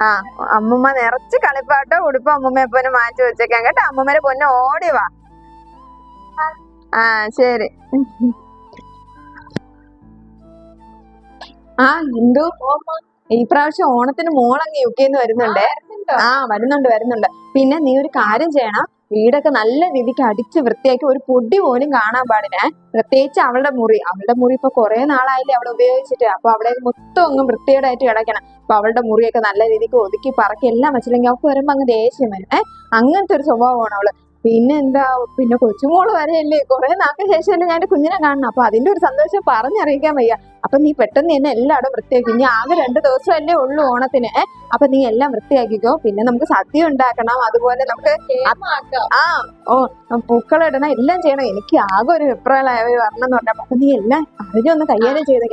ആ അമ്മൂമ്മ നിറച്ച് കളിപ്പാട്ടോ ഉടുപ്പ് അമ്മൂമ്മയെ പൊന്നെ മാറ്റി വെച്ചേക്കാം കേട്ടോ. അമ്മൂമ്മരെ പൊന്നെ ഓടി വാ. ആ ശരി. ആ ഹിന്ദു, ഈ പ്രാവശ്യം ഓണത്തിന് മോളങ്ങ് യുകെന്ന് വരുന്നുണ്ടേ. ആ വരുന്നുണ്ട്. പിന്നെ നീ ഒരു കാര്യം ചെയ്യണം, വീടൊക്കെ നല്ല രീതിക്ക് അടിച്ച് വൃത്തിയാക്കി ഒരു പൊടി പോലും കാണാൻ പാടില്ല. പ്രത്യേകിച്ച് അവളുടെ മുറി ഇപ്പൊ കുറെ നാളായില്ലേ അവളെ ഉപയോഗിച്ചിട്ട്. അപ്പൊ അവിടെ മൊത്തം അങ്ങ് വൃത്തികേടായിട്ട് കിടക്കണം. അപ്പൊ അവളുടെ മുറിയൊക്കെ നല്ല രീതിക്ക് ഒതുക്കി പറക്കി എല്ലാം വെച്ചില്ലെങ്കിൽ അവൾക്ക് വരുമ്പോ അങ്ങ് ദേഷ്യം വരും. അങ്ങനത്തെ ഒരു സ്വഭാവമാണ് അവള്. പിന്നെ എന്താ, പിന്നെ കൊച്ചുമോള് വരെയല്ലേ, കുറെ നാൾക്ക് ശേഷമല്ലേ ഞാൻ എന്റെ കുഞ്ഞിനെ കാണണം. അപ്പൊ അതിന്റെ ഒരു സന്തോഷം പറഞ്ഞറിയിക്കാൻ വയ്യ. അപ്പൊ നീ പെട്ടെന്ന് തന്നെ എല്ലായിടും വൃത്തിയാക്കി. ഇനി ആകെ 2 ദിവസമല്ലേ ഉള്ളൂ ഓണത്തിന്. അപ്പൊ നീ എല്ലാം വൃത്തിയാക്കിക്കോ. പിന്നെ നമുക്ക് സദ്യ ഉണ്ടാക്കണം, അതുപോലെ നമുക്ക് പൂക്കളിടണം, എല്ലാം ചെയ്യണം. എനിക്ക് ആകെ ഒരു വെപ്രാളായ വരണം എന്ന് പറഞ്ഞപ്പോ നീ എല്ലാം അറിഞ്ഞൊന്ന് കൈകാര്യം ചെയ്ത